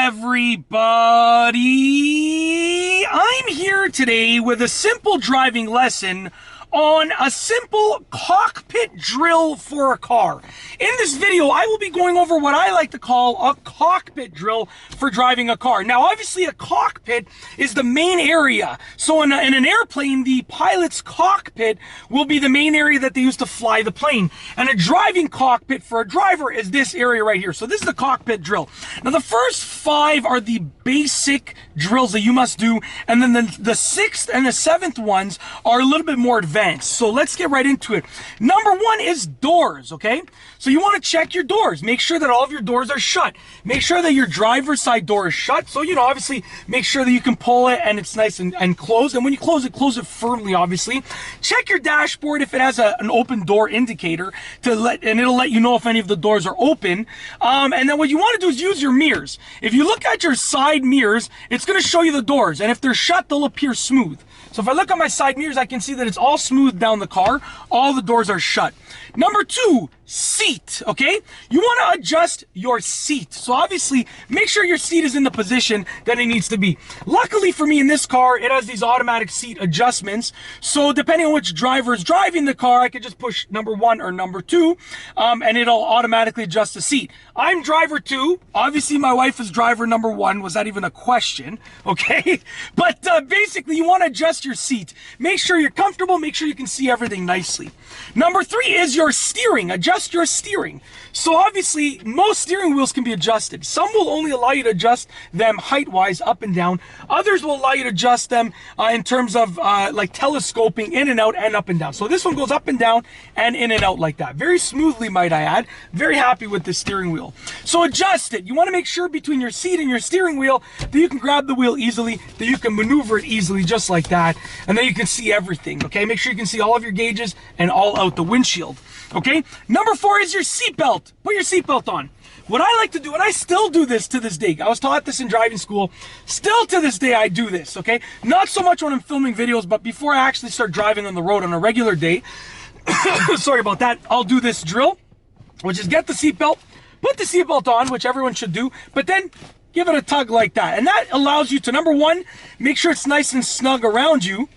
everybody? I'm here today with a simple driving lesson on a simple cockpit drill for a car. In this video, I will be going over what I like to call a cockpit drill for driving a car. Now, obviously, a cockpit is the main area. So in an airplane, the pilot's cockpit will be the main area that they use to fly the plane. And a driving cockpit for a driver is this area right here. So this is the cockpit drill. Now, the first 5 are the basic drills that you must do. And then the 6th and the 7th ones are a little bit more advanced. So let's get right into it. Number 1 is doors, okay? So you want to check your doors. Make sure that all of your doors are shut. Make sure that your driver's side door is shut. So, obviously make sure that you can pull it and it's nice and closed. And when you close it firmly, obviously. Check your dashboard if it has an open door indicator and it'll let you know if any of the doors are open. And then what you want to do is use your mirrors. If you look at your side mirrors, it's going to show you the doors. And if they're shut, they'll appear smooth. So if I look at my side mirrors, I can see that it's all smooth down the car. All the doors are shut. Number 2, seat, okay? You want to adjust your seat. So obviously, make sure your seat is in the position that it needs to be. Luckily for me in this car, it has these automatic seat adjustments. So depending on which driver is driving the car, I could just push number 1 or number 2, and it'll automatically adjust the seat. I'm driver 2. Obviously, my wife is driver number 1. Was that even a question? Okay? But basically, you want to adjust your seat. Make sure you're comfortable. Make sure you can see everything nicely. Number 3 is your steering. Adjust your steering. So obviously, most steering wheels can be adjusted. Some will only allow you to adjust them height-wise, up and down. Others will allow you to adjust them in terms of like telescoping in and out and up and down. So this one goes up and down and in and out like that. Very smoothly, might I add. Very happy with this steering wheel. So adjust it. You want to make sure between your seat and your steering wheel that you can grab the wheel easily, that you can maneuver it easily just like that, and then you can see everything, okay? Make sure you can see all of your gauges and all out the windshield, okay? Number 4 is your seatbelt. Put your seatbelt on. What I like to do, and I still do this to this day. I was taught this in driving school. Still to this day, I do this, okay? Not so much when I'm filming videos, but before I actually start driving on the road on a regular day, sorry about that, I'll do this drill, which is get the seatbelt, put the seatbelt on, which everyone should do, but then give it a tug like that. And that allows you to, number 1, make sure it's nice and snug around you.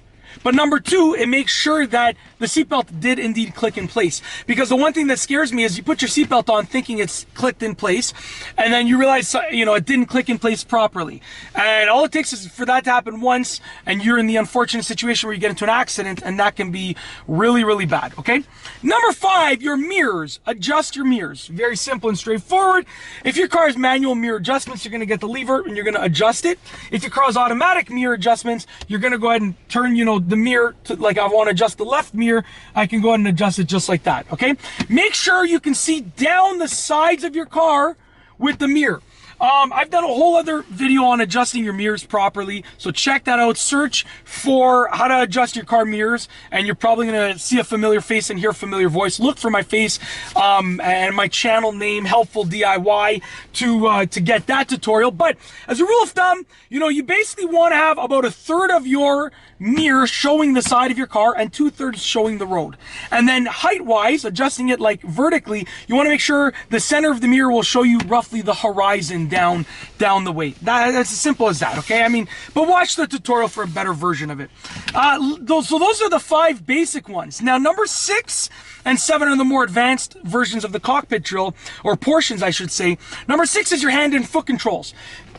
But number 2, it makes sure that the seatbelt did indeed click in place. Because the one thing that scares me is you put your seatbelt on thinking it's clicked in place, and then you realize, it didn't click in place properly. And all it takes is for that to happen once, and you're in the unfortunate situation where you get into an accident, and that can be really, really bad, okay? Number 5, your mirrors. Adjust your mirrors. Very simple and straightforward. If your car has manual mirror adjustments, you're going to get the lever and you're going to adjust it. If your car has automatic mirror adjustments, you're going to go ahead and turn, the mirror to, like, I want to adjust the left mirror, I can go ahead and adjust it just like that, okay? Make sure you can see down the sides of your car with the mirror. I've done a whole other video on adjusting your mirrors properly, so check that out. Search for how to adjust your car mirrors, and you're probably going to see a familiar face and hear a familiar voice. Look for my face and my channel name, Helpful DIY, to get that tutorial. But as a rule of thumb, you basically want to have about 1/3 of your mirror showing the side of your car and 2/3 showing the road. And then height-wise, adjusting it like vertically, you want to make sure the center of the mirror will show you roughly the horizon down the way. That's as simple as that, okay? But watch the tutorial for a better version of it. So those are the 5 basic ones. Now, number 6 and 7 are the more advanced versions of the cockpit drill, or portions, I should say. Number 6 is your hand and foot controls.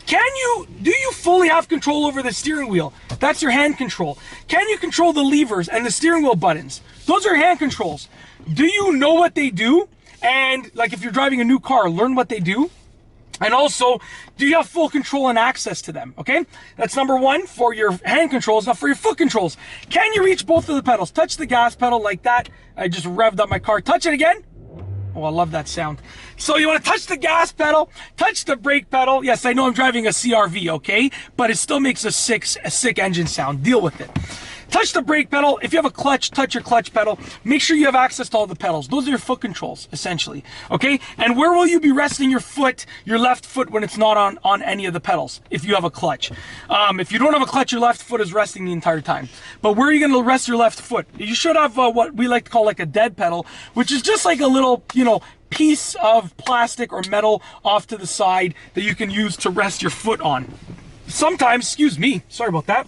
Do you fully have control over the steering wheel? That's your hand control. Can you control the levers and the steering wheel buttons? Those are hand controls. Do you know what they do? And like if you're driving a new car, learn what they do. And also, do you have full control and access to them, okay? That's number 1 for your hand controls. Now for your foot controls, can you reach both of the pedals? Touch the gas pedal like that. I just revved up my car. Touch it again. Oh, I love that sound. So you want to touch the gas pedal, touch the brake pedal. Yes, I know I'm driving a CRV, okay? But it still makes a sick engine sound. Deal with it. Touch the brake pedal. If you have a clutch, touch your clutch pedal. Make sure you have access to all the pedals. Those are your foot controls, essentially. Okay? And where will you be resting your foot, your left foot, when it's not on any of the pedals, if you have a clutch? If you don't have a clutch, your left foot is resting the entire time. But where are you going to rest your left foot? You should have what we like to call like a dead pedal, which is just like a little, piece of plastic or metal off to the side that you can use to rest your foot on. Sometimes, excuse me, sorry about that.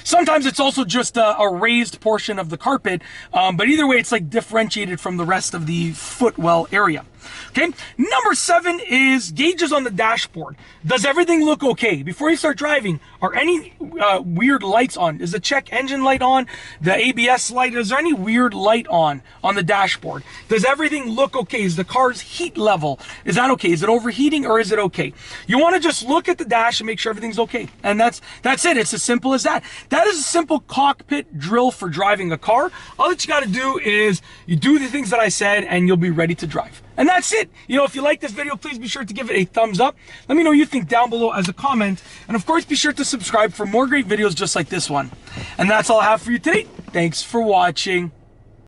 Sometimes it's also just a raised portion of the carpet, but either way, it's like differentiated from the rest of the footwell area. Okay, number 7 is gauges on the dashboard. Does everything look okay? Before you start driving, are any weird lights on? Is the check engine light on? The ABS light? Is there any weird light on the dashboard? Does everything look okay? Is the car's heat level, is that okay? Is it overheating or is it okay? You want to just look at the dash and make sure everything's okay. And that's it. It's as simple as that. That is a simple cockpit drill for driving a car. All that you got to do is you do the things that I said and you'll be ready to drive. And that's it. You know, if you like this video, please be sure to give it a thumbs up. Let me know what you think down below as a comment. And of course, be sure to subscribe for more great videos just like this one. And that's all I have for you today. Thanks for watching.